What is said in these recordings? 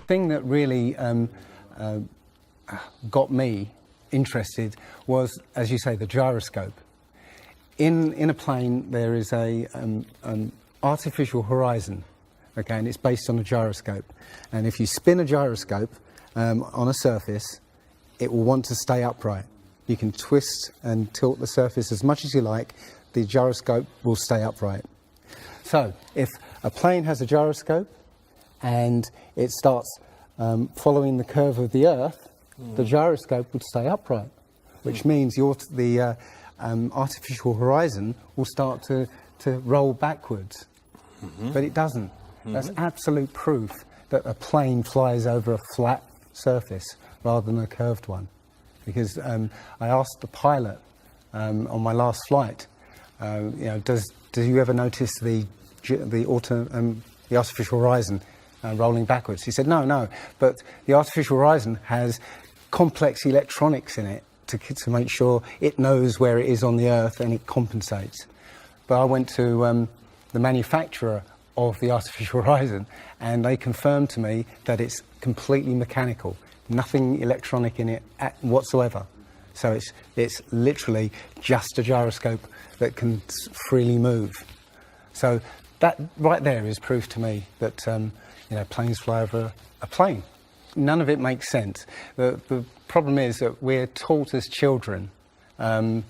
thing that really got me interested was, as you say, the gyroscope. In a plane there is an artificial horizon, okay, and it's based on a gyroscope. And if you spin a gyroscope on a surface, it will want to stay upright. You can twist and tilt the surface as much as you like, the gyroscope will stay upright. So if a plane has a gyroscope and it starts following the curve of the Earth, the gyroscope would stay upright, which means the artificial horizon will start to roll backwards. But it doesn't. That's absolute proof that a plane flies over a flat surface rather than a curved one. Because I asked the pilot on my last flight, do you ever notice the artificial horizon rolling backwards? He said, no, but the artificial horizon has complex electronics in it to make sure it knows where it is on the Earth and it compensates. But I went to the manufacturer of the artificial horizon and they confirmed to me that it's completely mechanical, nothing electronic in it whatsoever. So it's literally just a gyroscope that can freely move. So that right there is proof to me that planes fly over a plane. None of it makes sense. The problem is that we're taught as children, this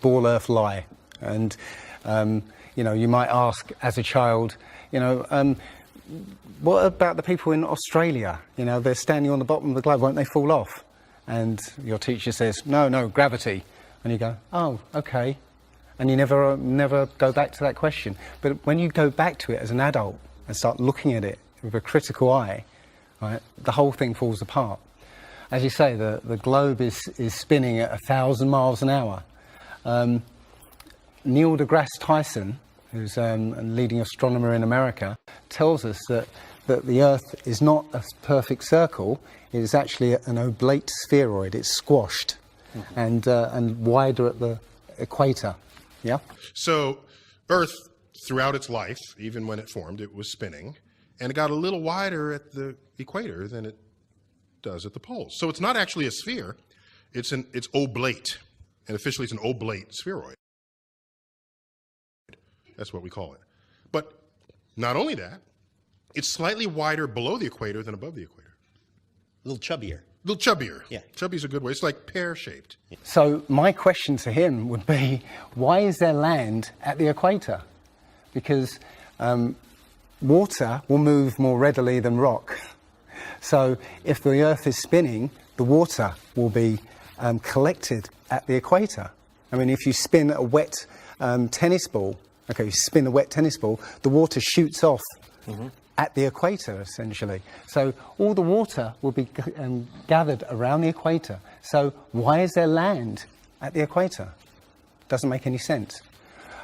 ball Earth lie, and you might ask as a child, what about the people in Australia? They're standing on the bottom of the globe, won't they fall off? And your teacher says, no, gravity. And you go, oh, okay. And you never go back to that question. But when you go back to it as an adult and start looking at it with a critical eye, right, the whole thing falls apart. As you say, the globe is spinning at 1,000 miles an hour. Neil deGrasse Tyson, who's a leading astronomer in America, tells us that the Earth is not a perfect circle. It is actually an oblate spheroid. It's squashed and wider at the equator. Yeah. So Earth, throughout its life, even when it formed, it was spinning, and it got a little wider at the equator than it does at the poles. So it's not actually a sphere. It's oblate, and officially it's an oblate spheroid. That's what we call it. But not only that, it's slightly wider below the equator than above the equator. A little chubbier. A little chubbier. Yeah. Chubby's a good way. It's like pear-shaped. So my question to him would be, why is there land at the equator? Because water will move more readily than rock. So if the Earth is spinning, the water will be collected at the equator. I mean, if you spin a wet tennis ball, okay, you spin a wet tennis ball, the water shoots off at the equator, essentially. So all the water will be gathered around the equator. So why is there land at the equator? Doesn't make any sense.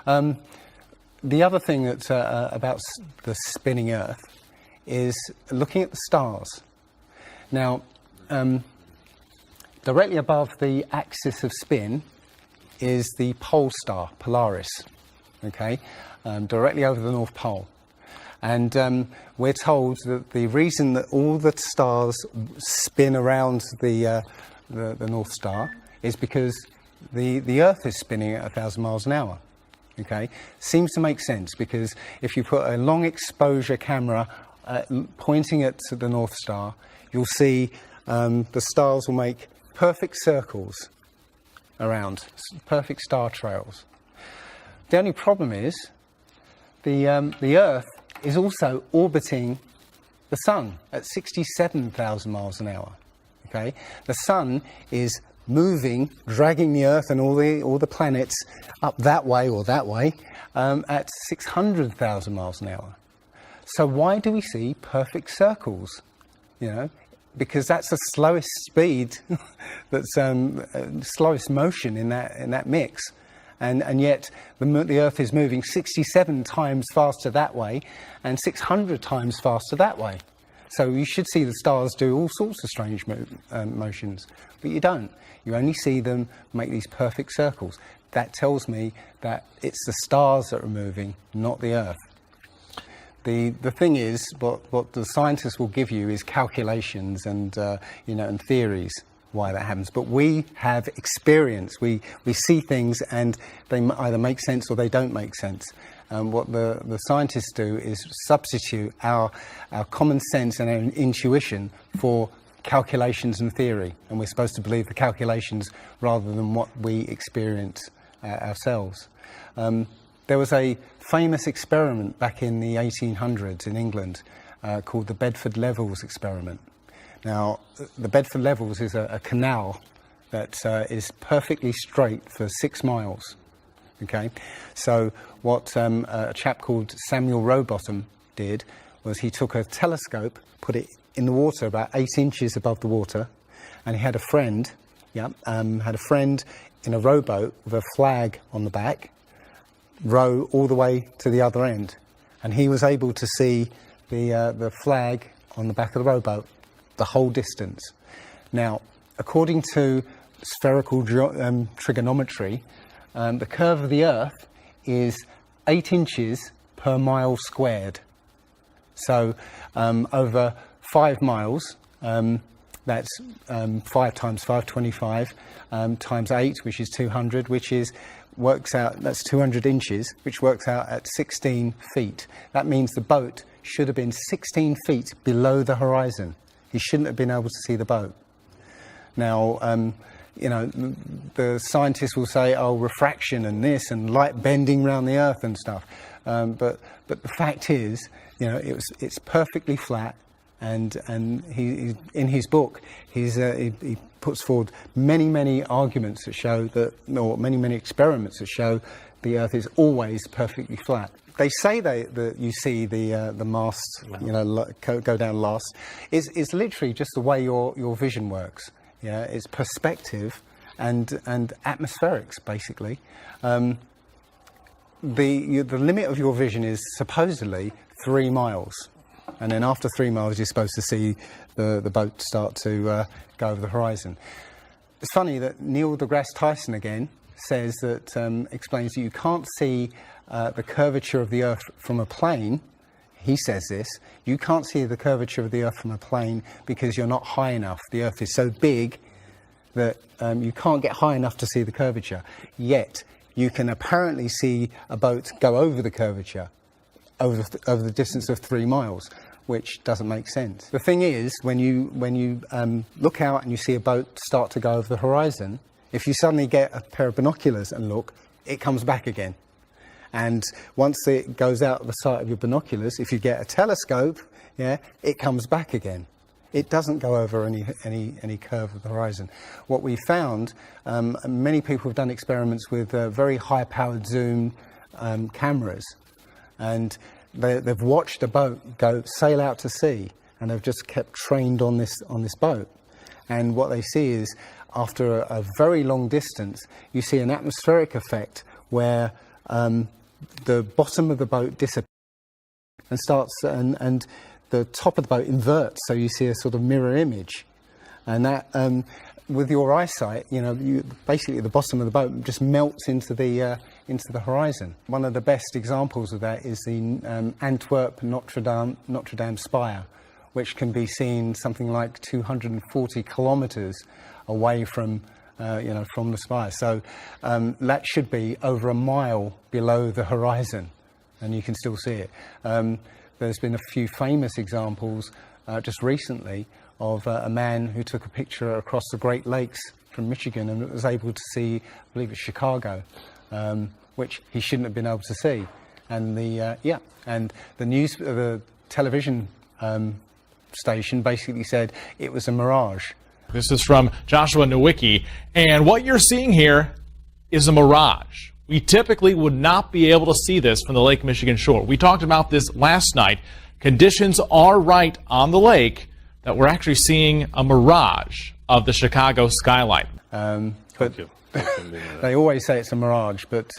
The other thing that's about the spinning Earth is looking at the stars. Now, directly above the axis of spin is the pole star, Polaris, okay, directly over the North Pole. And we're told that the reason that all the stars spin around the North Star is because the Earth is spinning at 1,000 miles an hour. Okay, seems to make sense, because if you put a long exposure camera pointing at the North Star, you'll see the stars will make perfect circles around, perfect star trails. The only problem is the Earth is also orbiting the Sun at 67,000 miles an hour. Okay, the Sun is moving, dragging the Earth and all the planets up that way or that way at 600,000 miles an hour. So why do we see perfect circles? Because that's the slowest speed, that's slowest motion in that mix. And yet the Earth is moving 67 times faster that way and 600 times faster that way. So you should see the stars do all sorts of strange motions, but you don't. You only see them make these perfect circles. That tells me that it's the stars that are moving, not the Earth. The thing is, what the scientists will give you is calculations and and theories why that happens. But we have experience. We see things and they either make sense or they don't make sense. What the scientists do is substitute our common sense and our intuition for calculations and theory, and we're supposed to believe the calculations rather than what we experience ourselves. There was a famous experiment back in the 1800s in England called the Bedford Levels experiment. Now, the Bedford Levels is a canal that is perfectly straight for 6 miles. Okay, so what a chap called Samuel Rowbottom did was he took a telescope, put it in the water about 8 inches above the water, and he had a friend, in a rowboat with a flag on the back, row all the way to the other end, and he was able to see the flag on the back of the rowboat the whole distance. Now, according to spherical trigonometry, the curve of the Earth is 8 inches per mile squared. So over 5 miles, that's 5 times 5, 25, times 8, which is 200, that's 200 inches, which works out at 16 feet. That means the boat should have been 16 feet below the horizon. He shouldn't have been able to see the boat. Now, the scientists will say, oh, refraction and this and light bending around the Earth and stuff. But the fact is, it's perfectly flat. And he in his book, he puts forward many arguments that show that, or many experiments that show the Earth is always perfectly flat. They say that you see the mast, go down last. It's literally just the way your vision works. Yeah, it's perspective and atmospherics basically. The limit of your vision is supposedly 3 miles. And then after 3 miles, you're supposed to see the boat start to go over the horizon. It's funny that Neil deGrasse Tyson again says that, explains that you can't see the curvature of the Earth from a plane. He says this, you can't see the curvature of the Earth from a plane because you're not high enough. The Earth is so big that you can't get high enough to see the curvature. Yet, you can apparently see a boat go over the curvature over the distance of 3 miles, which doesn't make sense. The thing is, when you look out and you see a boat start to go over the horizon, if you suddenly get a pair of binoculars and look, it comes back again. And once it goes out of the sight of your binoculars, if you get a telescope, it comes back again. It doesn't go over any curve of the horizon. What we found, many people have done experiments with very high-powered zoom cameras, and they've watched a boat sail out to sea, and they've just kept trained on this boat. And what they see is, after a very long distance, you see an atmospheric effect where the bottom of the boat disappears and the top of the boat inverts, so you see a sort of mirror image. And that, with your eyesight, basically the bottom of the boat just melts into the horizon. One of the best examples of that is the Antwerp Notre Dame spire, which can be seen something like 240 kilometres away from the spire. So that should be over a mile below the horizon, and you can still see it. There's been a few famous examples just recently of a man who took a picture across the Great Lakes from Michigan and was able to see, I believe it's Chicago, which he shouldn't have been able to see. And the television station basically said it was a mirage. This is from Joshua Nowicki, and what you're seeing here is a mirage. We typically would not be able to see this from the Lake Michigan shore. We talked about this last night. Conditions are right on the lake that we're actually seeing a mirage of the Chicago skyline. But they always say it's a mirage, but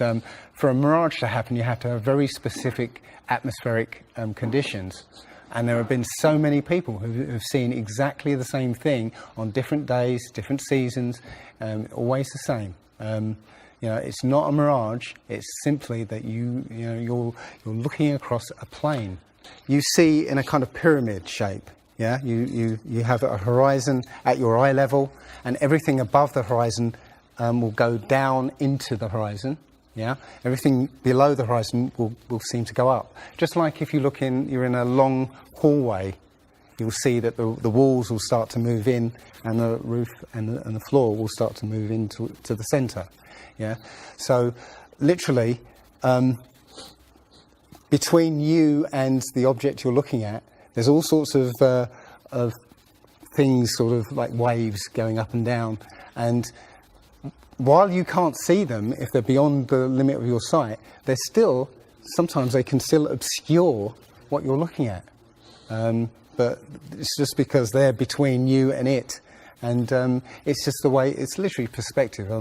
for a mirage to happen, you have to have very specific atmospheric conditions. And there have been so many people who have seen exactly the same thing on different days, different seasons, always the same. It's not a mirage. It's simply that you're looking across a plane. you see in a kind of pyramid shape. Yeah, you have a horizon at your eye level, and everything above the horizon will go down into the horizon. Yeah, everything below the horizon will seem to go up. Just like if you're in a long hallway, you'll see that the walls will start to move in, and the roof and the floor will start to move into the centre. Yeah, so literally between you and the object you're looking at, there's all sorts of things, sort of like waves going up and down, and while you can't see them if they're beyond the limit of your sight, sometimes they can still obscure what you're looking at. But it's just because they're between you and it, and it's just the way. It's literally perspective.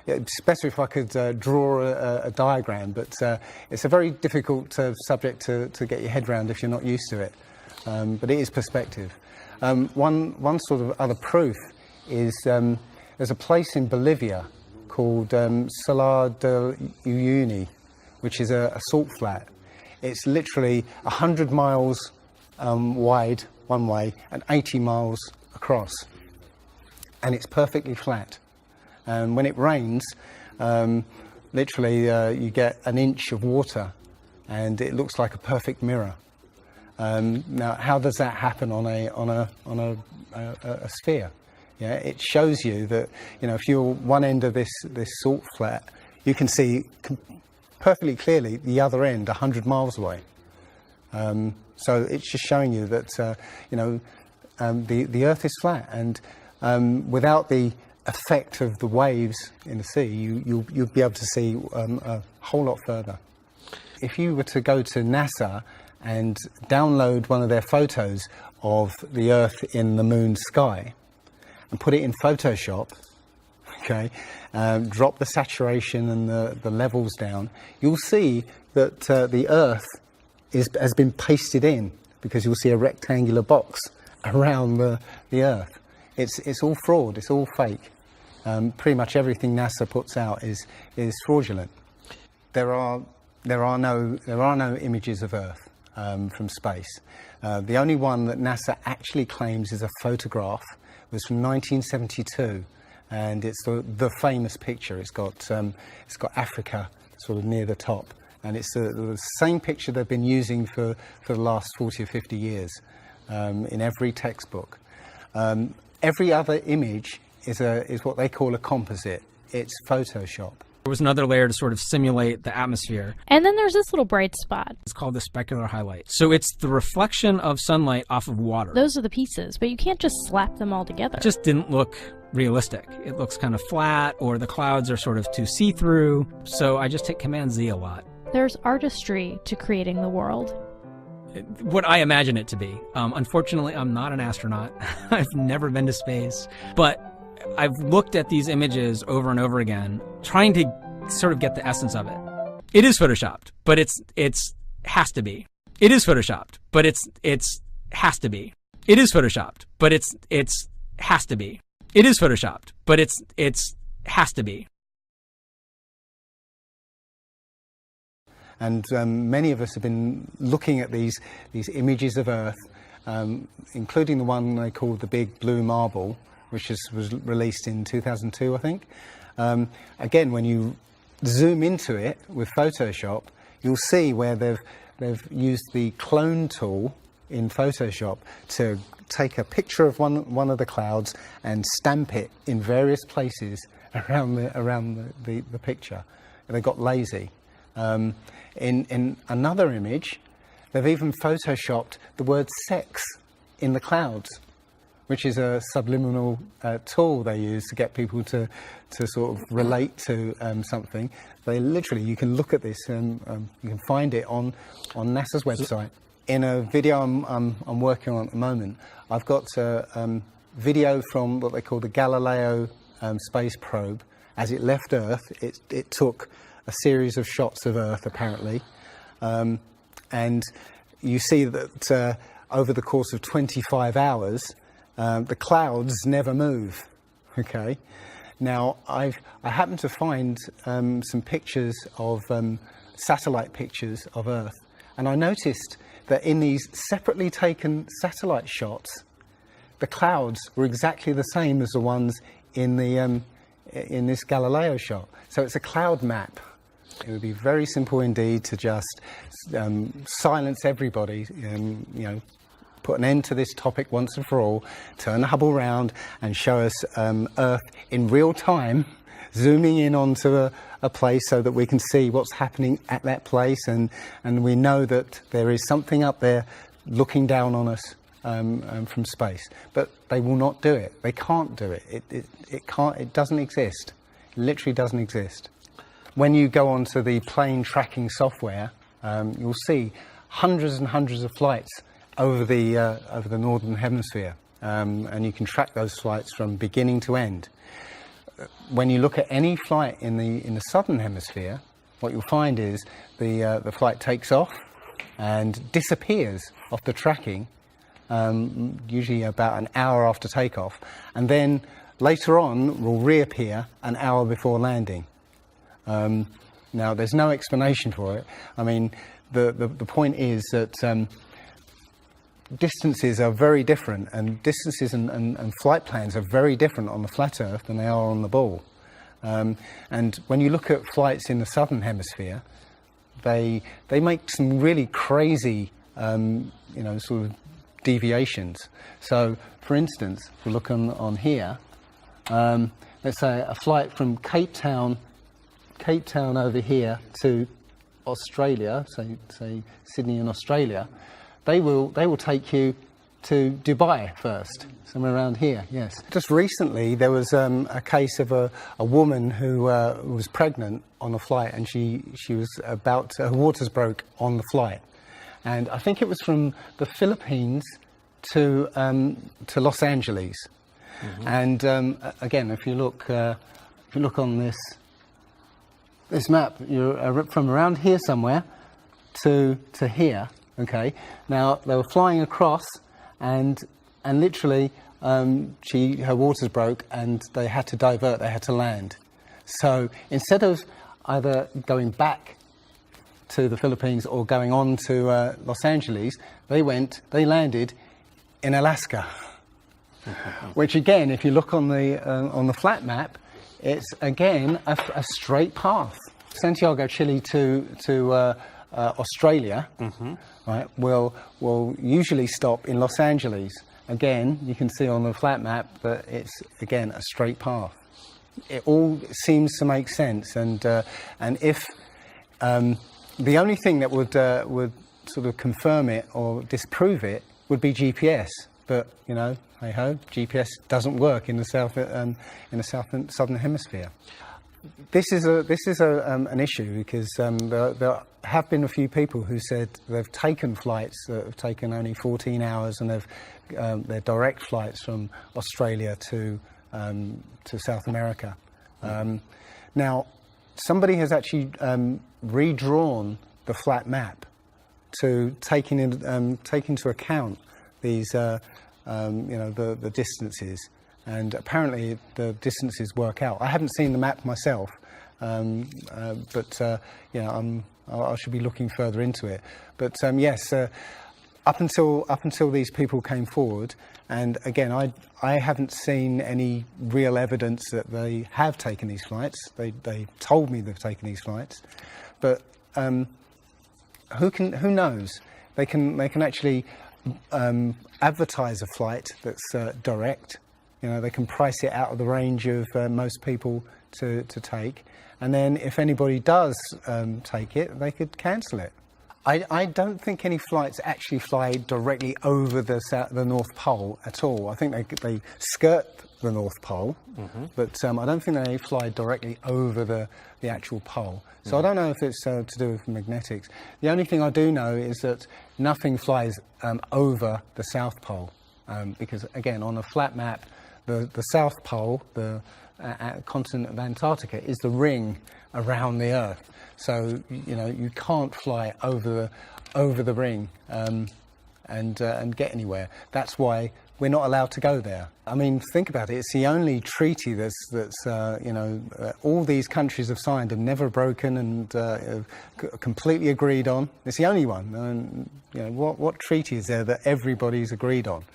It's better if I could draw a diagram, but it's a very difficult subject to get your head around if you're not used to it. But it is perspective. One sort of other proof is there's a place in Bolivia called Salar de Uyuni, which is a salt flat. It's literally 100 miles wide one way and 80 miles across, and it's perfectly flat. And when it rains, literally you get an inch of water, and it looks like a perfect mirror. Now, how does that happen on a sphere? Yeah, it shows you that, if you're one end of this salt flat, you can see perfectly clearly the other end 100 miles away. So it's just showing you that the Earth is flat, and without the effect of the waves in the sea, you'll be able to see a whole lot further. If you were to go to NASA and download one of their photos of the Earth in the moon's sky and put it in Photoshop, okay, drop the saturation and the levels down, you'll see that the Earth has been pasted in, because you'll see a rectangular box around the Earth. It's all fraud, it's all fake. Pretty much everything NASA puts out is fraudulent. There are no images of Earth from space. The only one that NASA actually claims is a photograph was from 1972, and it's the famous picture. It's got Africa sort of near the top, and it's the same picture they've been using for the last 40 or 50 years in every textbook. Every other image is what they call a composite. It's Photoshop. There was another layer to sort of simulate the atmosphere. And then there's this little bright spot. It's called the specular highlight. So it's the reflection of sunlight off of water. Those are the pieces, but you can't just slap them all together. It just didn't look realistic. It looks kind of flat, or the clouds are sort of too see-through. So I just hit Command Z a lot. There's artistry to creating the world. What I imagine it to be. Unfortunately, I'm not an astronaut. I've never been to space. But I've looked at these images over and over again, trying to sort of get the essence of it. It is photoshopped, but it's has to be. It is photoshopped, but it's has to be. It is photoshopped, but it's has to be. It is photoshopped, but it's has to be. And many of us have been looking at these images of Earth, including the one they call the Big Blue Marble, which was released in 2002, I think. Again, when you zoom into it with Photoshop, you'll see where they've used the clone tool in Photoshop to take a picture of one of the clouds and stamp it in various places around the picture. They got lazy. In another image, they've even photoshopped the word sex in the clouds, which is a subliminal tool they use to get people to sort of relate to something. They literally, you can look at this and you can find it on NASA's website. In a video I'm working on at the moment, I've got a video from what they call the Galileo space probe. As it left Earth, it took a series of shots of Earth, apparently, and you see that over the course of 25 hours, the clouds never move. Okay, now I happened to find some pictures of satellite pictures of Earth, and I noticed that in these separately taken satellite shots, the clouds were exactly the same as the ones in this Galileo shot. So it's a cloud map. It would be very simple indeed to just silence everybody, put an end to this topic once and for all, turn the Hubble round and show us Earth in real time, zooming in onto a place so that we can see what's happening at that place, and we know that there is something up there looking down on us from space. But they will not do it. They can't do it. It can't. It doesn't exist. It literally doesn't exist. When you go onto the plane tracking software, you'll see hundreds and hundreds of flights over the northern hemisphere, and you can track those flights from beginning to end. When you look at any flight in the southern hemisphere, what you'll find is the flight takes off and disappears off the tracking, usually about an hour after takeoff, and then later on will reappear an hour before landing. Now, there's no explanation for it. I mean, the point is that distances are very different, and distances and flight plans are very different on the flat Earth than they are on the ball. And when you look at flights in the southern hemisphere, they make some really crazy, sort of deviations. So, for instance, if we look on here, let's say a flight from Cape Town over here to Australia, say Sydney in Australia, they will take you to Dubai first, somewhere around here, yes. Just recently there was a case of a woman who was pregnant on a flight, and she was her waters broke on the flight. And I think it was from the Philippines to Los Angeles. Mm-hmm. And again, if you look on this map, you're from around here somewhere to here. Okay. Now they were flying across, and literally her waters broke, and they had to divert. They had to land. So instead of either going back to the Philippines or going on to Los Angeles, they landed in Alaska. Which again, if you look on the flat map, it's again a straight path. Santiago, Chile to Australia, mm-hmm. right? Will usually stop in Los Angeles. Again, you can see on the flat map that it's again a straight path. It all seems to make sense, and if the only thing that would sort of confirm it or disprove it would be GPS. But hey ho, GPS doesn't work in the southern hemisphere. This is an issue because there have been a few people who said they've taken flights that have taken only 14 hours, and they're direct flights from Australia to South America. Now, somebody has actually redrawn the flat map to take into account these the distances, and apparently the distances work out. I haven't seen the map myself, but I should be looking further into it. But yes, up until these people came forward, and again, I haven't seen any real evidence that they have taken these flights. They told me they've taken these flights, but who knows? They can actually advertise a flight that's direct. They can price it out of the range of most people to take, and then if anybody does take it, they could cancel it. I don't think any flights actually fly directly over the North Pole at all. I think they skirt the North Pole, mm-hmm. but I don't think they fly directly over the actual pole. So mm-hmm. I don't know if it's to do with magnetics. The only thing I do know is that nothing flies over the South Pole, because again, on a flat map, the South Pole, the continent of Antarctica, is the ring around the Earth. So you can't fly over the ring and get anywhere. That's why we're not allowed to go there. I mean, think about it. It's the only treaty that's all these countries have signed and never broken and completely agreed on. It's the only one. And, what treaty is there that everybody's agreed on?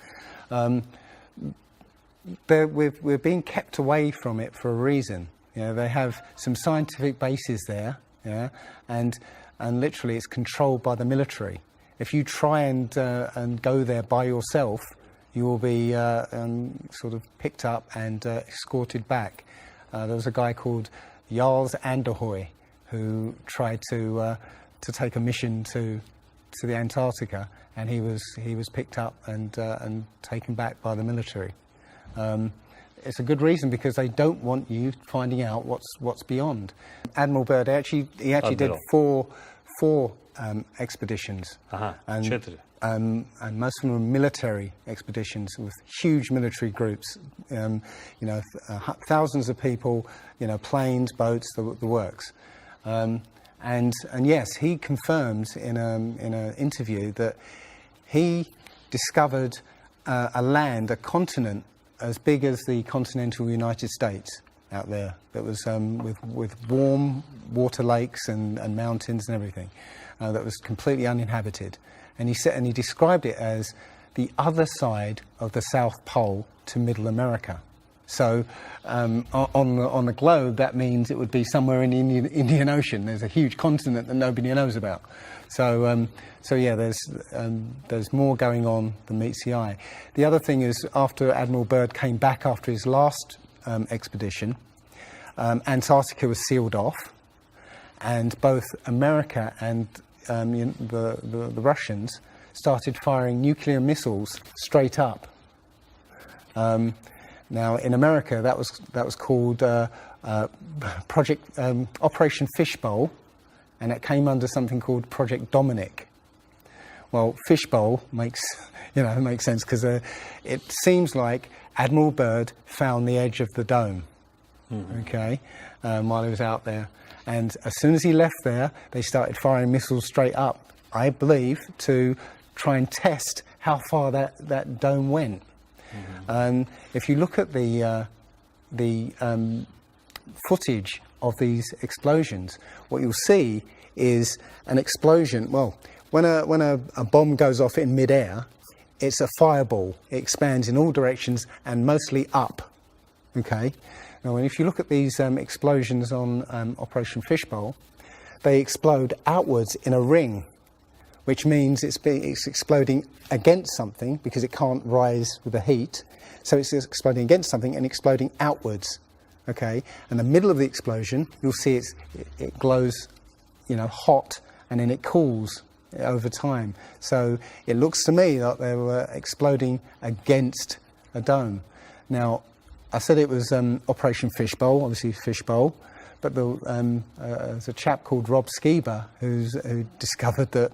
We're being kept away from it for a reason. They have some scientific bases there, and literally it's controlled by the military. If you try and go there by yourself, you will be sort of picked up and escorted back. There was a guy called Jarls Anderhoy who tried to take a mission to the Antarctica, and he was picked up and taken back by the military. It's a good reason, because they don't want you finding out what's beyond. Admiral Byrd he actually did four expeditions, and most of them were military expeditions with huge military groups. Thousands of people, planes, boats, the works. And yes, he confirms in an interview that he discovered a continent as big as the continental United States out there, that was with warm water lakes and mountains and everything, that was completely uninhabited. And he described it as the other side of the South Pole to Middle America. So on the globe, that means it would be somewhere in the Indian Ocean. There's a huge continent that nobody knows about. So yeah, there's more going on than meets the eye. The other thing is, after Admiral Byrd came back after his last expedition, Antarctica was sealed off, and both America and the Russians started firing nuclear missiles straight up. Now, in America, that was called Project Operation Fishbowl, and it came under something called Project Dominic. Well, Fishbowl makes sense, because it seems like Admiral Byrd found the edge of the dome, while he was out there. And as soon as he left there, they started firing missiles straight up, I believe, to try and test how far that dome went. If you look at the footage of these explosions, what you'll see is an explosion. Well, when a bomb goes off in midair, it's a fireball. It expands in all directions and mostly up. Okay. Now, if you look at these explosions on Operation Fishbowl, they explode outwards in a ring, which means it's exploding against something, because it can't rise with the heat. So it's exploding against something and exploding outwards. Okay, and the middle of the explosion, you'll see it glows, hot, and then it cools over time. So it looks to me like they were exploding against a dome. Now, I said it was Operation Fishbowl, obviously Fishbowl, but there's a chap called Rob Skiba who discovered that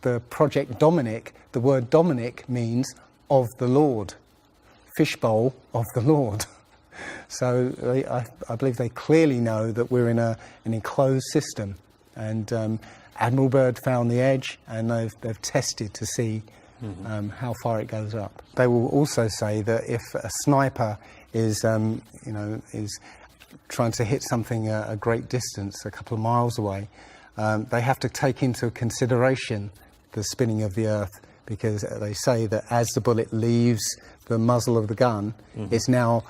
the Project Dominic, the word Dominic means of the Lord, Fishbowl of the Lord. So I believe they clearly know that we're in an enclosed system, and Admiral Byrd found the edge, and they've tested to see how far it goes up. They will also say that if a sniper is trying to hit something a great distance, a couple of miles away, they have to take into consideration the spinning of the Earth, because they say that as the bullet leaves the muzzle of the gun, it's now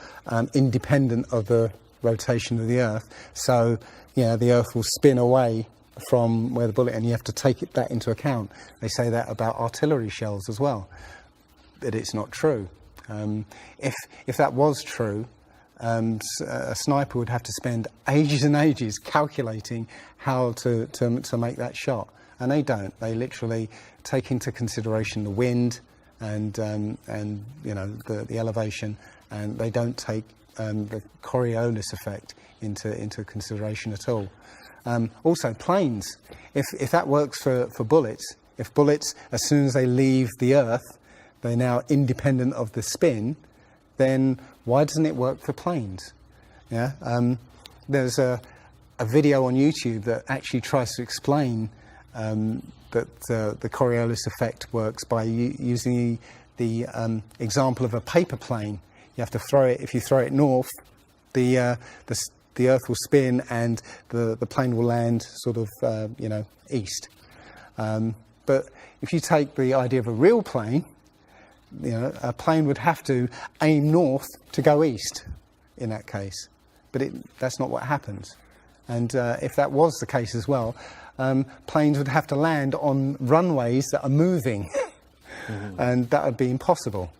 independent of the rotation of the Earth. So, the Earth will spin away from where the bullet, and you have to take that into account. They say that about artillery shells as well, but it's not true. If that was true, a sniper would have to spend ages and ages calculating how to make that shot, and they don't. They literally take into consideration the wind and the elevation, and they don't take the Coriolis effect into consideration at all. Also, planes. If that works for bullets, if bullets, as soon as they leave the Earth, they're now independent of the spin, then why doesn't it work for planes? Yeah. There's a video on YouTube that actually tries to explain that the Coriolis effect works by using the example of a paper plane. You have to throw it. If you throw it north, the Earth will spin and the plane will land sort of east. But if you take the idea of a real plane, a plane would have to aim north to go east in that case. But that's not what happens. And if that was the case as well, planes would have to land on runways that are moving. And that would be impossible.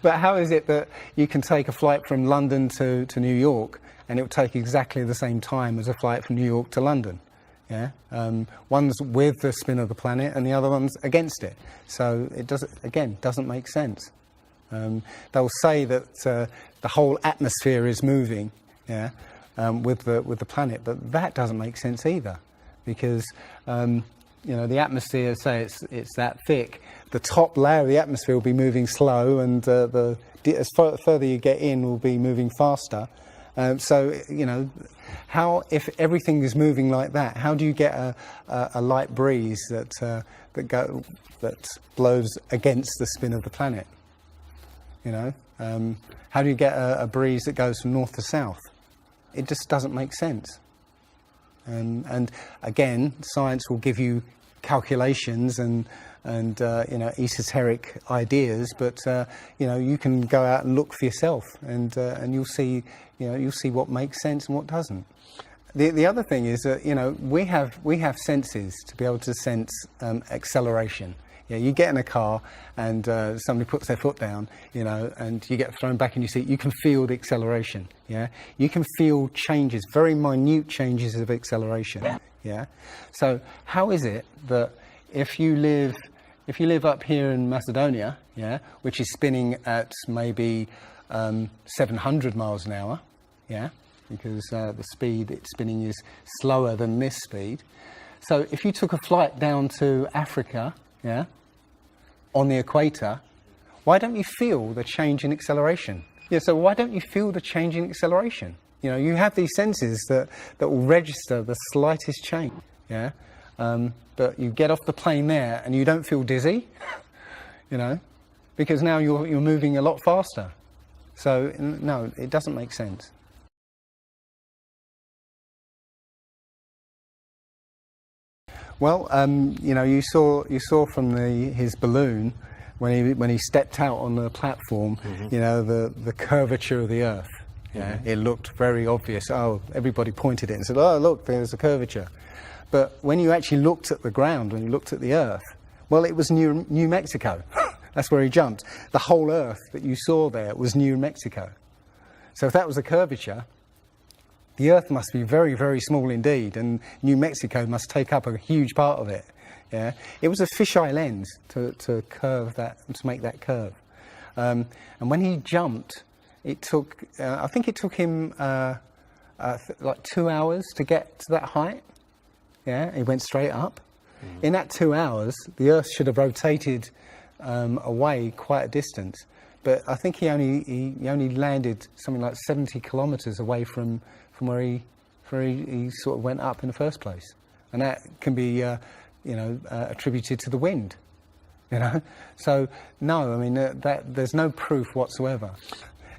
But how is it that you can take a flight from London to New York and it will take exactly the same time as a flight from New York to London? Yeah, one's with the spin of the planet and the other one's against it. So it doesn't make sense. They'll say that the whole atmosphere is moving, with the planet, but that doesn't make sense either, because the atmosphere, say it's that thick, the top layer of the atmosphere will be moving slow, and as further you get in, will be moving faster. How, if everything is moving like that, how do you get a light breeze that blows against the spin of the planet? How do you get a breeze that goes from north to south? It just doesn't make sense. And again, science will give you calculations and esoteric ideas, but you can go out and look for yourself, and you'll see what makes sense and what doesn't. The other thing is that we have senses to be able to sense acceleration. Yeah, you get in a car and somebody puts their foot down, and you get thrown back in your seat. You can feel the acceleration. Yeah, you can feel changes, very minute changes of acceleration. Yeah, so how is it that if you live up here in Macedonia, which is spinning at maybe 700 miles an hour, because the speed it's spinning is slower than this speed. So if you took a flight down to Africa, on the equator, why don't you feel the change in acceleration? So why don't you feel the change in acceleration? You have these senses that will register the slightest change. But you get off the plane there and you don't feel dizzy, because now you're moving a lot faster. So no, it doesn't make sense. Well, you saw from his balloon when he stepped out on the platform, the curvature of the Earth. It looked very obvious. Oh, everybody pointed it and said, "Oh, look, there's a curvature." But when you actually looked at the ground, when you looked at the Earth, well, it was New Mexico. That's where he jumped. The whole Earth that you saw there was New Mexico. So if that was a curvature, the Earth must be very, very small indeed, and New Mexico must take up a huge part of it. It was a fisheye lens to curve that, to make that curve. And when he jumped, it took, I think it took him like 2 hours to get to that height. He went straight up. In that 2 hours, the Earth should have rotated away quite a distance, but I think he only landed something like 70 kilometres away from where he sort of went up in the first place, and that can be attributed to the wind. So no, I mean that there's no proof whatsoever.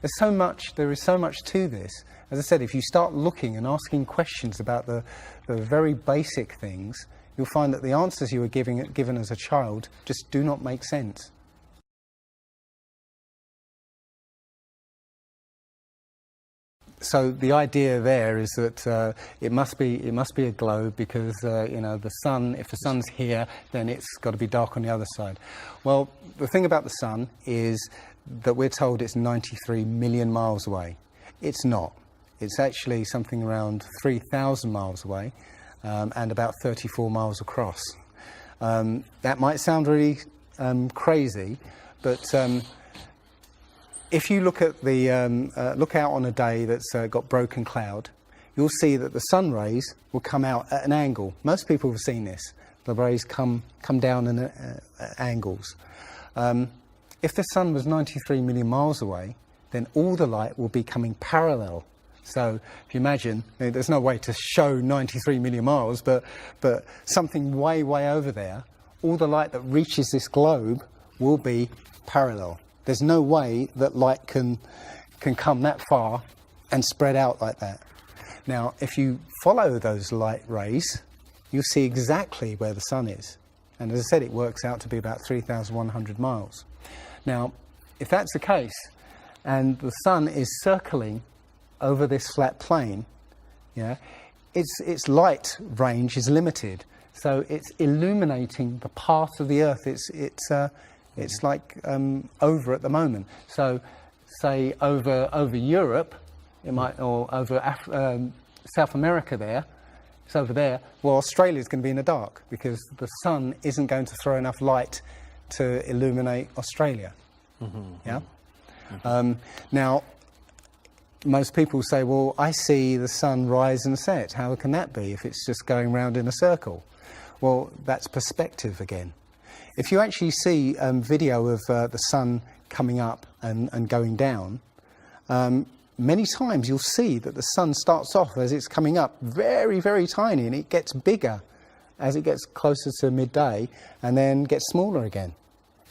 There is so much to this. As I said, if you start looking and asking questions about the very basic things, you'll find that the answers you were given as a child just do not make sense. So the idea there is that it must be a globe, because the sun, if the sun's here, then it's got to be dark on the other side. Well, the thing about the sun is that we're told it's 93 million miles away. It's not. It's actually something around 3,000 miles away, and about 34 miles across. That might sound really crazy, but if you look at look out on a day that's got broken cloud, you'll see that the sun rays will come out at an angle. Most people have seen this. The rays come down at angles. If the sun was 93 million miles away, then all the light will be coming parallel. So if you imagine, there's no way to show 93 million miles, but something way, way over there, all the light that reaches this globe will be parallel. There's no way that light can come that far and spread out like that. Now, if you follow those light rays, you'll see exactly where the sun is. And as I said, it works out to be about 3,100 miles. Now, if that's the case, and the sun is circling over this flat plane, yeah, its light range is limited. So it's illuminating the part of the Earth it's like over at the moment. So, say over Europe, it might, or over South America there, it's over there. Well, Australia's going to be in the dark because the sun isn't going to throw enough light to illuminate Australia. Yeah. Now, most people say, well, I see the sun rise and set. How can that be if it's just going round in a circle? Well, that's perspective again. If you actually see video of the sun coming up and going down, many times you'll see that the sun starts off as it's coming up very, very tiny, and it gets bigger as it gets closer to midday and then gets smaller again.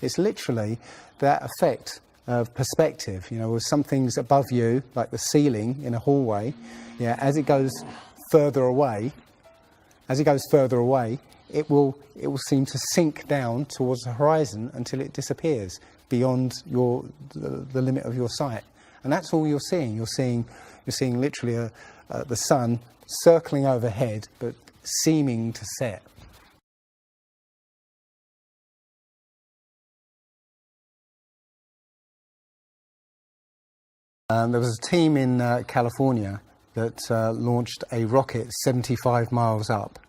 It's literally that effect of perspective, you know, with some things above you, like the ceiling in a hallway, yeah, as it goes further away, it will seem to sink down towards the horizon until it disappears beyond the limit of your sight. And that's all you're seeing. You're seeing literally the sun circling overhead, but seeming to set. There was a team in California that launched a rocket 75 miles up.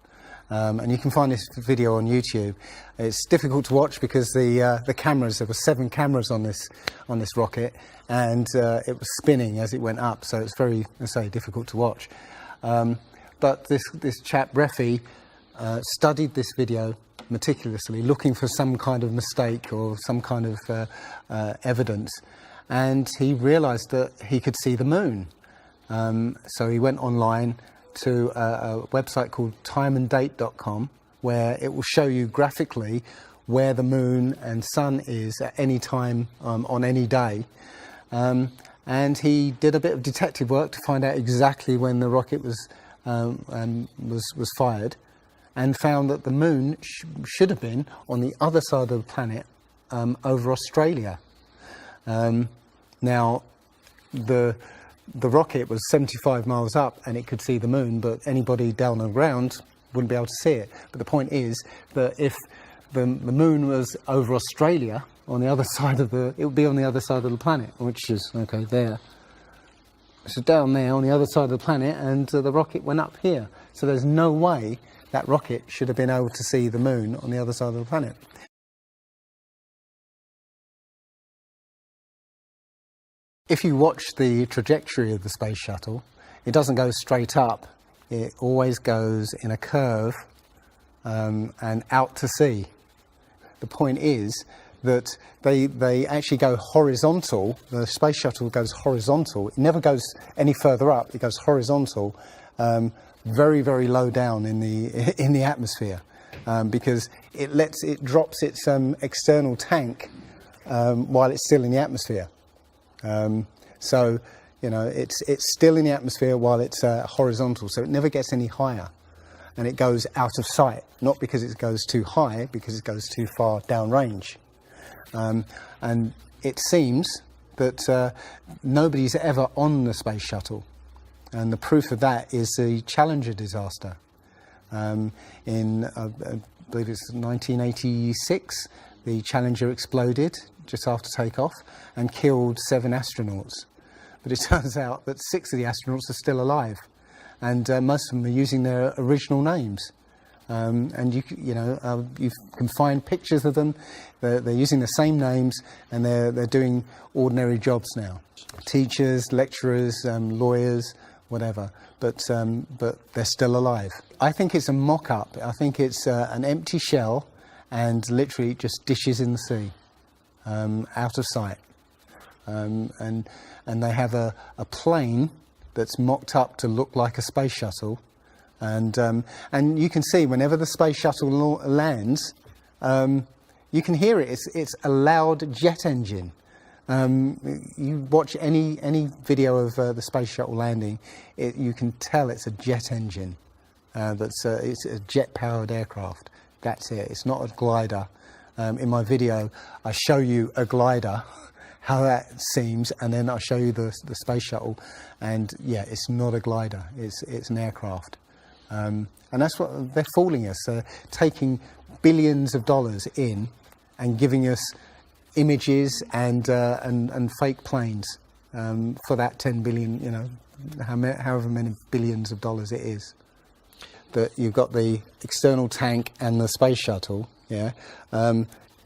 And you can find this video on YouTube. It's difficult to watch because the cameras, there were 7 cameras on this rocket, and it was spinning as it went up, so it's very, I say, difficult to watch. But this chap, Refi, studied this video meticulously, looking for some kind of mistake or some kind of evidence, and he realized that he could see the moon. So he went online to a website called timeanddate.com, where it will show you graphically where the moon and sun is at any time on any day. And he did a bit of detective work to find out exactly when the rocket was fired, and found that the moon should have been on the other side of the planet, over Australia. Now, the rocket was 75 miles up and it could see the moon, but anybody down on the ground wouldn't be able to see it. But the point is that if the moon was over Australia, on the other side of it would be on the other side of the planet, which is, okay, there. So down there on the other side of the planet, and the rocket went up here. So there's no way that rocket should have been able to see the moon on the other side of the planet. If you watch the trajectory of the space shuttle, it doesn't go straight up. It always goes in a curve and out to sea. The point is that they actually go horizontal. The space shuttle goes horizontal. It never goes any further up. It goes horizontal, very, very low down in the atmosphere, because it drops its external tank while it's still in the atmosphere. So, you know, it's still in the atmosphere while it's horizontal, so it never gets any higher, and it goes out of sight, not because it goes too high, because it goes too far downrange. And it seems that nobody's ever on the space shuttle, and the proof of that is the Challenger disaster. In, I believe it's 1986, the Challenger exploded just after takeoff and killed 7 astronauts. But it turns out that 6 of the astronauts are still alive, and most of them are using their original names. And you can find pictures of them. They're using the same names, and they're doing ordinary jobs now. Teachers, lecturers, lawyers, whatever. But they're still alive. I think it's a mock-up. I think it's an empty shell, and literally just dishes in the sea, out of sight. And they have a plane that's mocked up to look like a space shuttle, and you can see whenever the space shuttle lands, You can hear it. It's a loud jet engine. You watch any video of the space shuttle landing, you can tell it's a jet engine. It's a jet-powered aircraft. That's it. It's not a glider. In my video, I show you a glider, how that seems, and then I show you the space shuttle, and yeah, it's not a glider. It's an aircraft, and that's what they're fooling us. Taking billions of dollars in and giving us images and fake planes for that 10 billion, you know, however many billions of dollars it is. That you've got the external tank and the space shuttle. Yeah,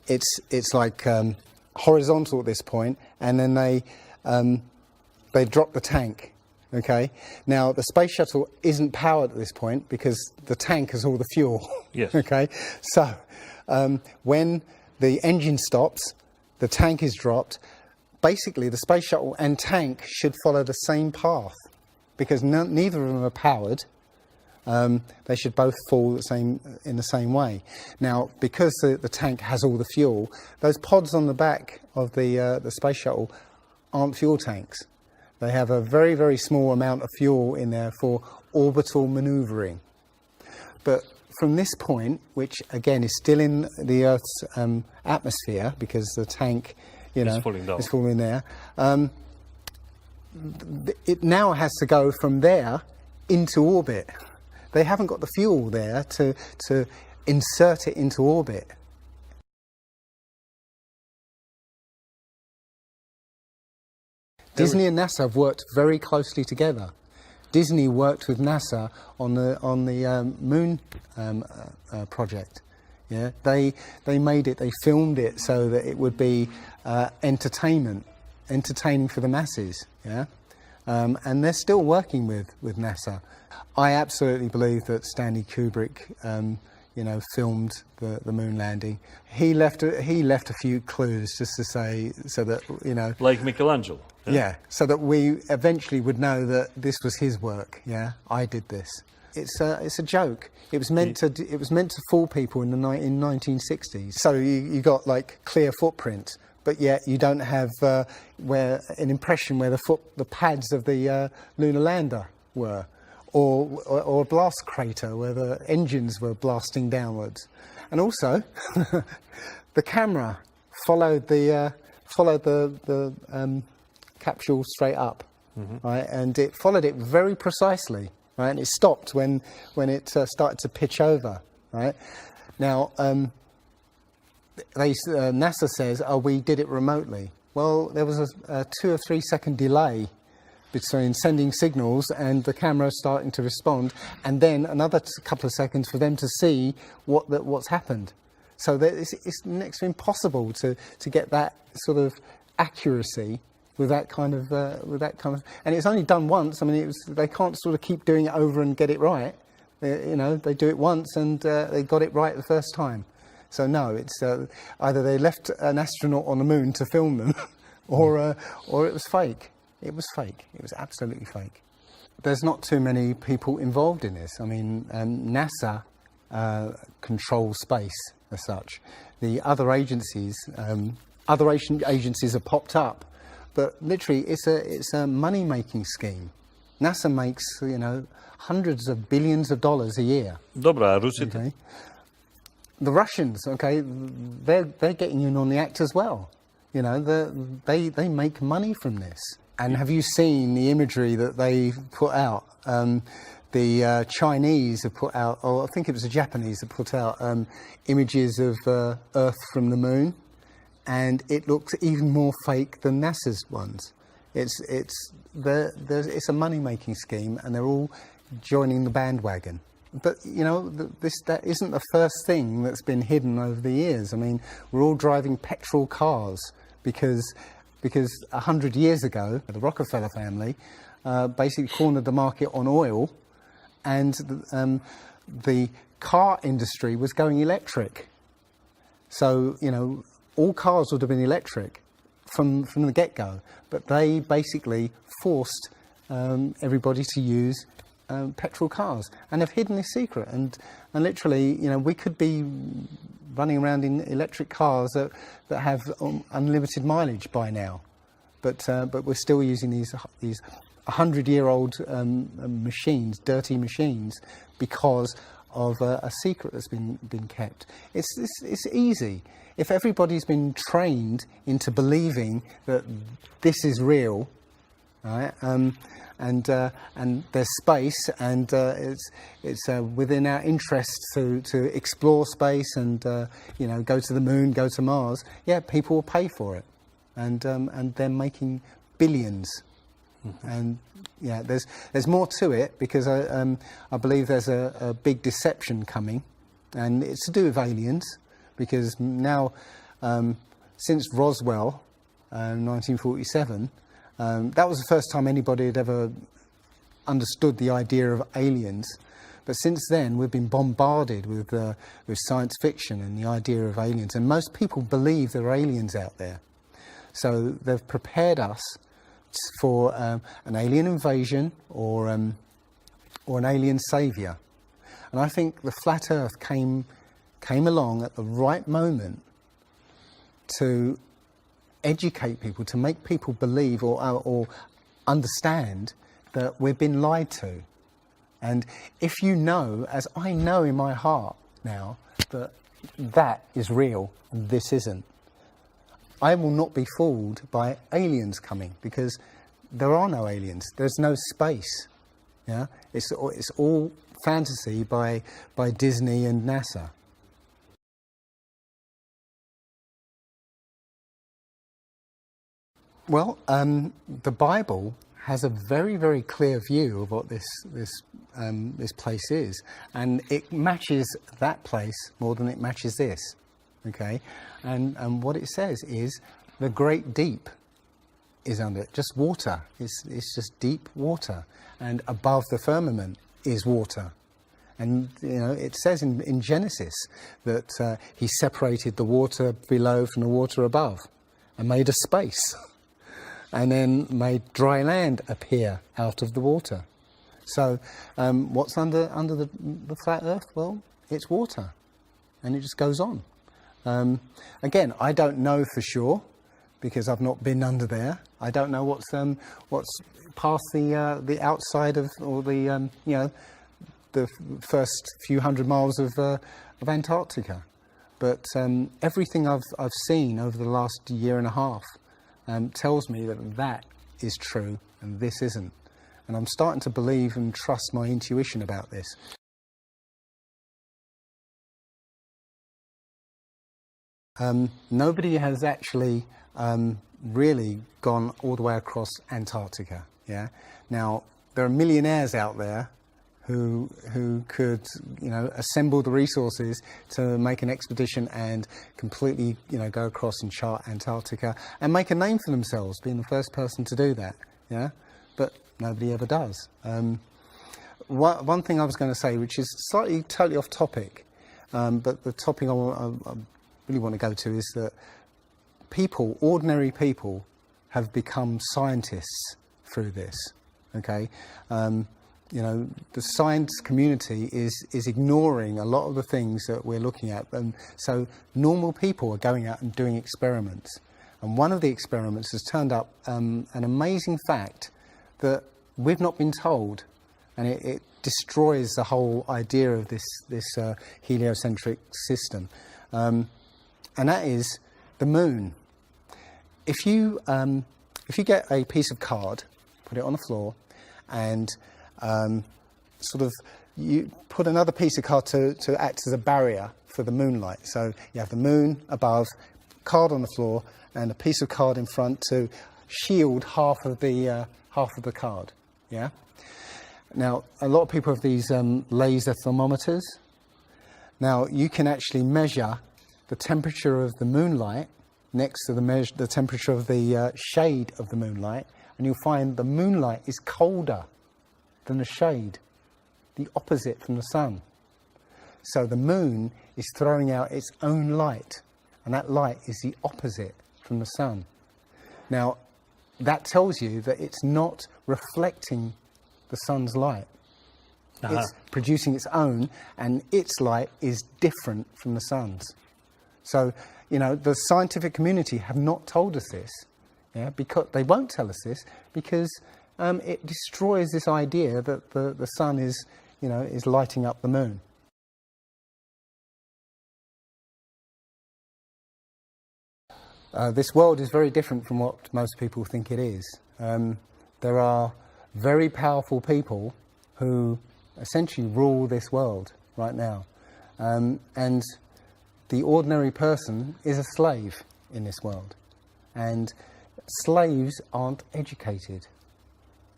it's like horizontal at this point, and then they drop the tank. Okay, now the space shuttle isn't powered at this point because the tank has all the fuel. Yes. Okay, so when the engine stops, the tank is dropped. Basically, the space shuttle and tank should follow the same path because neither of them are powered. They should both fall in the same way. Now, because the tank has all the fuel, those pods on the back of the space shuttle aren't fuel tanks. They have a very, very small amount of fuel in there for orbital manoeuvring. But from this point, which again is still in the Earth's atmosphere, because the tank, you know, is falling there, it now has to go from there into orbit. They haven't got the fuel there to insert it into orbit. Disney and NASA have worked very closely together. Disney worked with NASA on the moon project. Yeah, they made it. They filmed it so that it would be entertaining for the masses. Yeah, and they're still working with NASA. I absolutely believe that Stanley Kubrick, you know, filmed the moon landing. He left a few clues just to say, so that, you know, like Michelangelo. Yeah, so that we eventually would know that this was his work. Yeah, I did this. It's a joke. It was meant to fool people in 1960s. So you got like clear footprints, but yet you don't have where an impression where the pads of the lunar lander were. Or a blast crater where the engines were blasting downwards, and also the camera followed the capsule straight up, right, and it followed it very precisely, right, and it stopped when it started to pitch over, right. Now, NASA says, "Oh, we did it remotely." Well, there was a 2 or 3 second delay between sending signals and the camera starting to respond, and then another couple of seconds for them to see what's happened. So it's next to impossible to get that sort of accuracy with that kind of and it's only done once. I mean, they can't sort of keep doing it over and get it right. You know, they do it once and they got it right the first time. So no, it's either they left an astronaut on the moon to film them, or it was fake. It was fake. It was absolutely fake. There's not too many people involved in this. I mean, NASA controls space as such. The other agencies have popped up, but literally it's a money-making scheme. NASA makes, you know, hundreds of billions of dollars a year. Dobra, Rusy. Okay. The Russians, okay, they're getting in on the act as well. You know, they make money from this. And have you seen the imagery that they put out? The Chinese have put out, or I think it was the Japanese that put out images of Earth from the moon, and it looks even more fake than NASA's ones. It's a money-making scheme, and they're all joining the bandwagon. But you know, that isn't the first thing that's been hidden over the years. I mean, we're all driving petrol cars because 100 years ago, the Rockefeller family basically cornered the market on oil, and the car industry was going electric. So, you know, all cars would have been electric from the get-go, but they basically forced everybody to use petrol cars, and have hidden this secret. And literally, we could be running around in electric cars that have unlimited mileage by now, but we're still using these 100-year-old machines, dirty machines, because of a secret that's been kept. It's easy. If everybody's been trained into believing that this is real, right, and there's space, and it's within our interest to explore space and go to the moon, go to Mars, yeah, people will pay for it, and they're making billions. And yeah, there's more to it, because I believe there's a big deception coming, and it's to do with aliens, because now since Roswell, 1947, that was the first time anybody had ever understood the idea of aliens. But since then, we've been bombarded with science fiction and the idea of aliens, and most people believe there are aliens out there. So they've prepared us for an alien invasion or an alien saviour. And I think the flat Earth came along at the right moment to educate people, to make people believe or understand that we've been lied to. And if you know, as I know in my heart now, that is real and this isn't, I will not be fooled by aliens coming, because there are no aliens. There's no space. Yeah, it's all fantasy by Disney and NASA. Well, the Bible has a very, very clear view of what this place is, and it matches that place more than it matches this. Okay, and what it says is the great deep is under it, just water. It's just deep water, and above the firmament is water. And it says in Genesis that he separated the water below from the water above, and made a space, and then made dry land appear out of the water. So what's under the flat Earth? Well, it's water, and it just goes on. Again, I don't know for sure, because I've not been under there. I don't know what's past the outside of, or the first few hundred miles of Antarctica. But everything I've seen over the last year and a half tells me that is true and this isn't. And I'm starting to believe and trust my intuition about this. Nobody has actually really gone all the way across Antarctica. Yeah. Now there are millionaires out there who could assemble the resources to make an expedition and completely go across and chart Antarctica and make a name for themselves, being the first person to do that. Yeah. But nobody ever does. One thing I was going to say, which is totally off topic, but the topic I really want to go to is that ordinary people, have become scientists through this. Okay, the science community is ignoring a lot of the things that we're looking at, and so normal people are going out and doing experiments. And one of the experiments has turned up an amazing fact that we've not been told, and it destroys the whole idea of this heliocentric system. And that is the moon. If you get a piece of card, put it on the floor, and you put another piece of card to act as a barrier for the moonlight. So you have the moon above, card on the floor, and a piece of card in front to shield half of the card. Yeah. Now a lot of people have these laser thermometers. Now you can actually measure the temperature of the moonlight next to the temperature of the shade of the moonlight, and you'll find the moonlight is colder than the shade, the opposite from the sun. So the moon is throwing out its own light, and that light is the opposite from the sun. Now, that tells you that it's not reflecting the sun's light. It's producing its own, and its light is different from the sun's. So, the scientific community have not told us this, because they won't tell us this because it destroys this idea that the sun is lighting up the moon. This world is very different from what most people think it is. There are very powerful people who essentially rule this world right now. And the ordinary person is a slave in this world. And slaves aren't educated.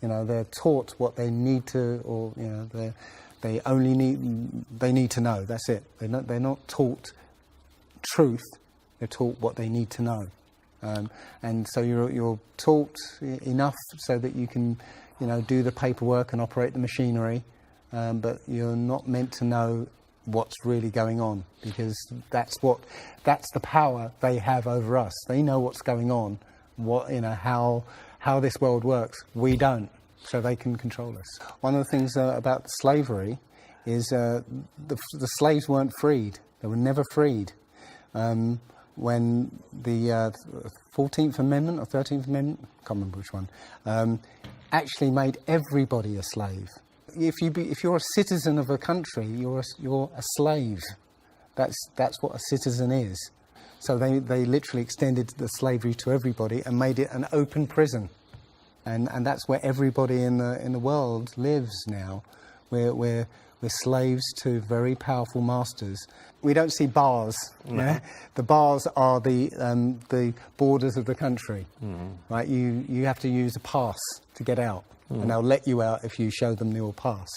They're taught what they need to, or they need to know. That's it. They're not taught truth. They're taught what they need to know, and so you're taught enough so that you can, do the paperwork and operate the machinery, but you're not meant to know what's really going on, because that's the power they have over us. They know what's going on, how this world works. We don't, so they can control us. One of the things about slavery is the slaves weren't freed. They were never freed. When the 14th Amendment or 13th Amendment, I can't remember which one, actually made everybody a slave. If you're a citizen of a country, you're a slave. That's what a citizen is. So they literally extended the slavery to everybody and made it an open prison, and that's where everybody in the world lives now. We're slaves to very powerful masters. We don't see bars. No. Yeah? The bars are the borders of the country. Mm-hmm. Right? You have to use a pass to get out, and they'll let you out if you show them your pass.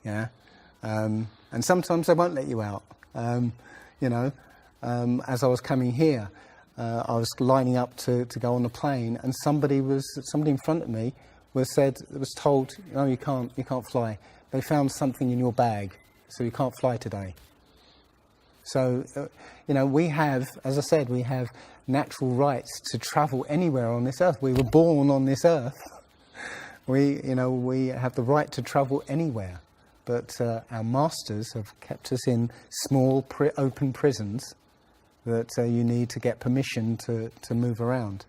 Yeah, and sometimes they won't let you out. As I was coming here, I was lining up to go on the plane, and somebody in front of me was told, "No, you can't fly. They found something in your bag, so you can't fly today." So, we have, as I said, we have natural rights to travel anywhere on this earth. We were born on this earth. We have the right to travel anywhere. But our masters have kept us in small, open prisons that you need to get permission to move around.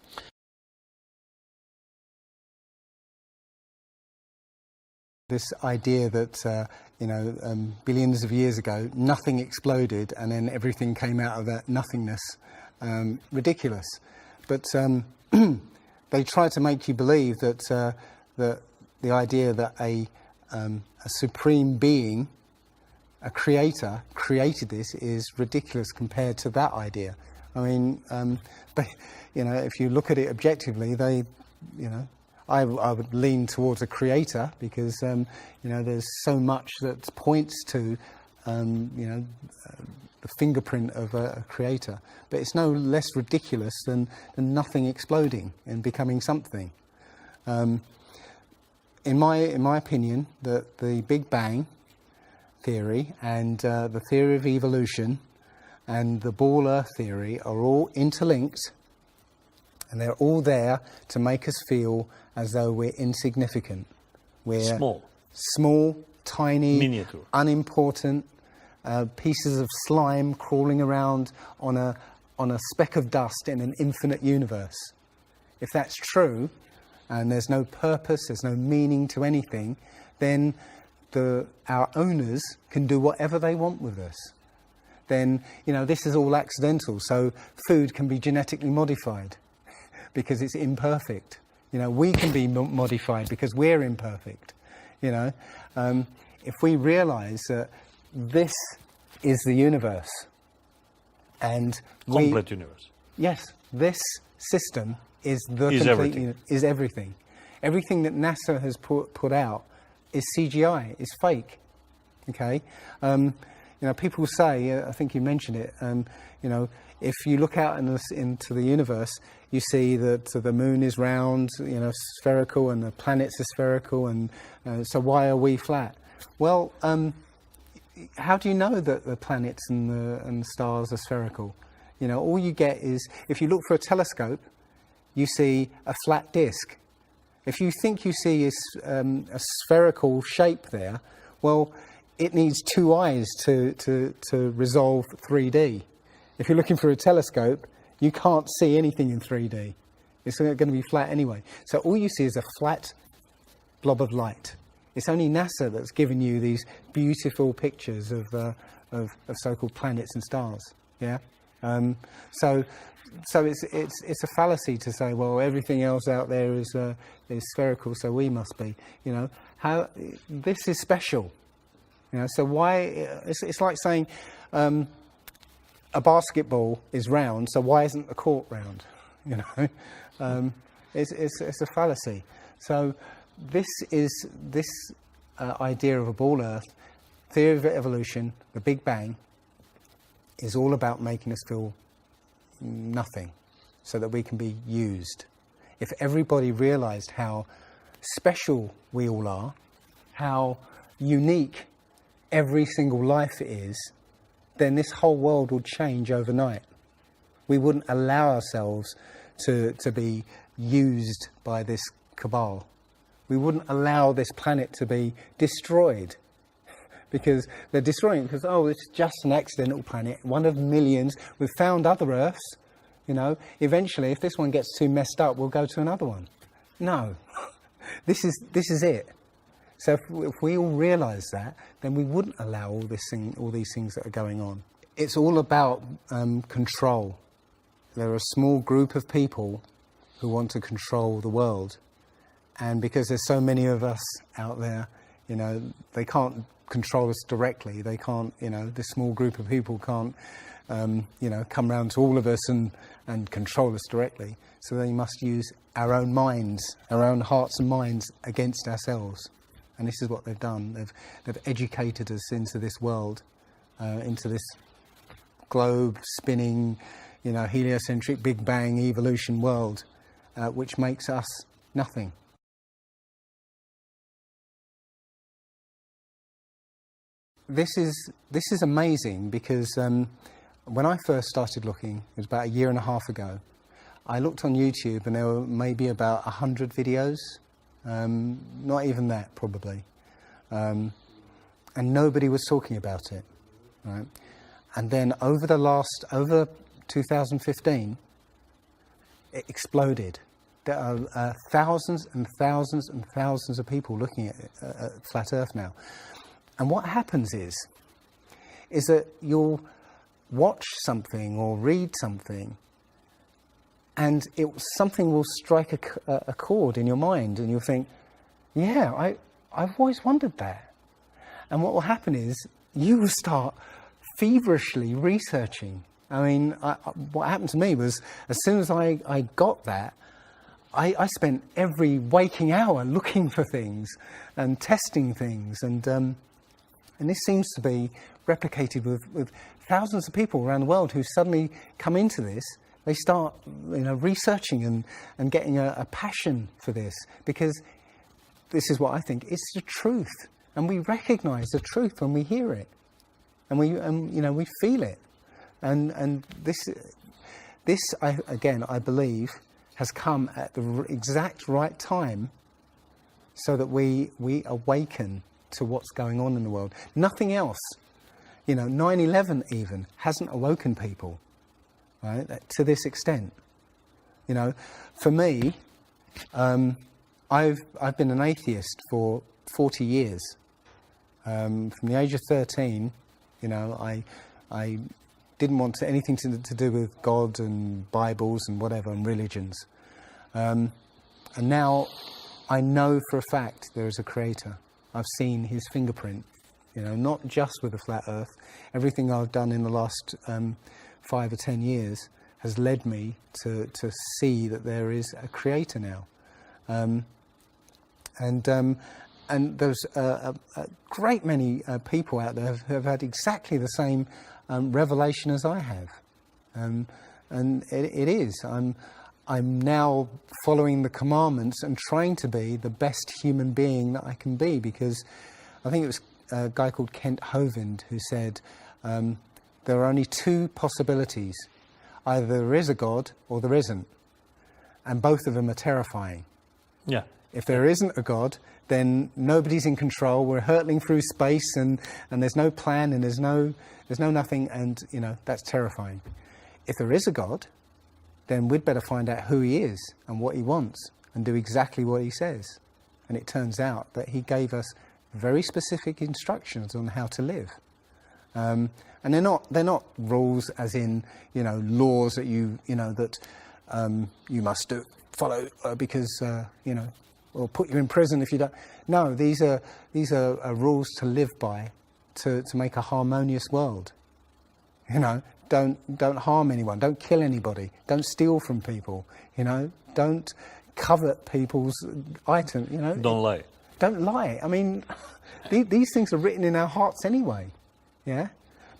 This idea that, billions of years ago, nothing exploded and then everything came out of that nothingness, ridiculous. But they try to make you believe that the idea that a supreme being, a creator, created this is ridiculous compared to that idea. I mean, if you look at it objectively, I would lean towards a creator because, there's so much that points to, the fingerprint of a creator. But it's no less ridiculous than nothing exploding and becoming something. In my opinion, the Big Bang theory and the theory of evolution and the ball Earth theory are all interlinked, and they're all there to make us feel as though we're insignificant. We're small, tiny, miniature, unimportant pieces of slime crawling around on a speck of dust in an infinite universe. If that's true, and there's no purpose, there's no meaning to anything, then our owners can do whatever they want with us. Then, this is all accidental, so food can be genetically modified because it's imperfect. We can be modified because we're imperfect. If we realise that this is the universe, and complete universe. Yes, this system is is everything. Everything that NASA has put out is CGI, is fake. Okay, people say, I think you mentioned it. If you look out into the universe, you see that the moon is round, spherical, and the planets are spherical, and so why are we flat? Well, how do you know that the planets and the stars are spherical? All you get is, if you look for a telescope, you see a flat disk. If you think you see a spherical shape there, Well, it needs two eyes to resolve 3D. If you're looking through a telescope, you can't see anything in 3D. It's going to be flat anyway. So all you see is a flat blob of light. It's only NASA that's given you these beautiful pictures of so-called planets and stars. Yeah. So it's a fallacy to say, well, everything else out there is spherical, so we must be. You know, how this is special. You know, so why? It's like saying a basketball is round, so why isn't the court round? You know, it's a fallacy. So this idea of a ball Earth, theory of evolution, the Big Bang, is all about making us feel nothing, so that we can be used. If everybody realised how special we all are, how unique every single life is, then this whole world would change overnight. We wouldn't allow ourselves to be used by this cabal. We wouldn't allow this planet to be destroyed, because they're destroying it because, oh, it's just an accidental planet, one of millions. We've found other Earths, you know. Eventually, if this one gets too messed up, we'll go to another one. No, this is it. So if we all realise that, then we wouldn't allow all these things that are going on. It's all about control. There are a small group of people who want to control the world, and because there's so many of us out there, you know, they can't control us directly. They can't, you know, this small group of people can't, you know, come round to all of us and control us directly. So they must use our own minds, our own hearts and minds against ourselves. And this is what they've done. They've educated us into this world, into this globe spinning, you know, heliocentric Big Bang evolution world, which makes us nothing. This is amazing because when I first started looking, it was about a year and a half ago, I looked on YouTube and there were maybe about 100 videos, not even that probably, and nobody was talking about it, right? And then over 2015, it exploded. There are thousands and thousands and thousands of people looking at Flat Earth now. And what happens is that you'll watch something or read something, and something will strike a chord in your mind, and you'll think, yeah, I've always wondered that. And what will happen is you will start feverishly researching. I mean, what happened to me was, as soon as I got that, I spent every waking hour looking for things and testing things, and this seems to be replicated with thousands of people around the world who suddenly come into this. They start, you know, researching and getting a passion for this, because this is what I think, it's the truth, and we recognise the truth when we hear it, and we feel it, and this I believe has come at the exact right time, so that we awaken to what's going on in the world. Nothing else, you know, 9/11 even hasn't awoken people, right, to this extent. You know, for me, I've been an atheist for 40 years. From the age of 13, you know, I didn't want anything to do with God and Bibles and whatever and religions. And now I know for a fact there is a creator. I've seen his fingerprint, you know, not just with the flat earth. Everything I've done in the last 5 or 10 years has led me to see that there is a creator now. And there's a great many people out there who have had exactly the same revelation as I have. And it is. I'm now following the commandments and trying to be the best human being that I can be, because I think it was a guy called Kent Hovind who said there are only two possibilities. Either there is a God or there isn't. And both of them are terrifying. Yeah. If there isn't a God, then nobody's in control. We're hurtling through space, and there's no plan, and there's no nothing, and that's terrifying. If there is a God, then we'd better find out who he is and what he wants, and do exactly what he says. And it turns out that he gave us very specific instructions on how to live. And they're not rules as in laws that you must follow because or put you in prison if you don't. No, these are rules to live by, to make a harmonious world. Don't harm anyone, don't kill anybody, don't steal from people. Don't covet people's items. Don't lie. Don't lie. I mean, these things are written in our hearts anyway. Yeah,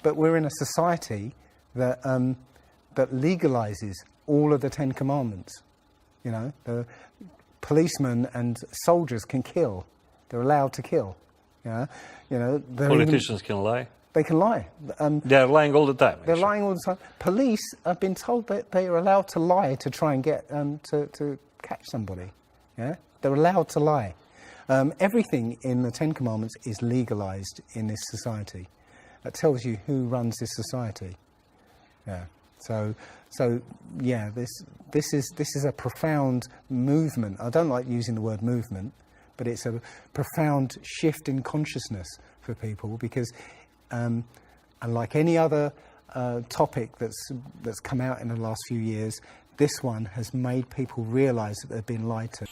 but we're in a society that that legalizes all of the 10 Commandments. The policemen and soldiers can kill. They're allowed to kill. Politicians can lie. They can lie. They're lying all the time. They're actually. lying all the time. Police have been told that they are allowed to lie to try and get to catch somebody. Yeah, they're allowed to lie. Everything in the 10 Commandments is legalized in this society. That tells you who runs this society. Yeah. So yeah, this is a profound movement. I don't like using the word movement, but it's a profound shift in consciousness for people because, unlike any other topic that's come out in the last few years, this one has made people realise that they've been lied to.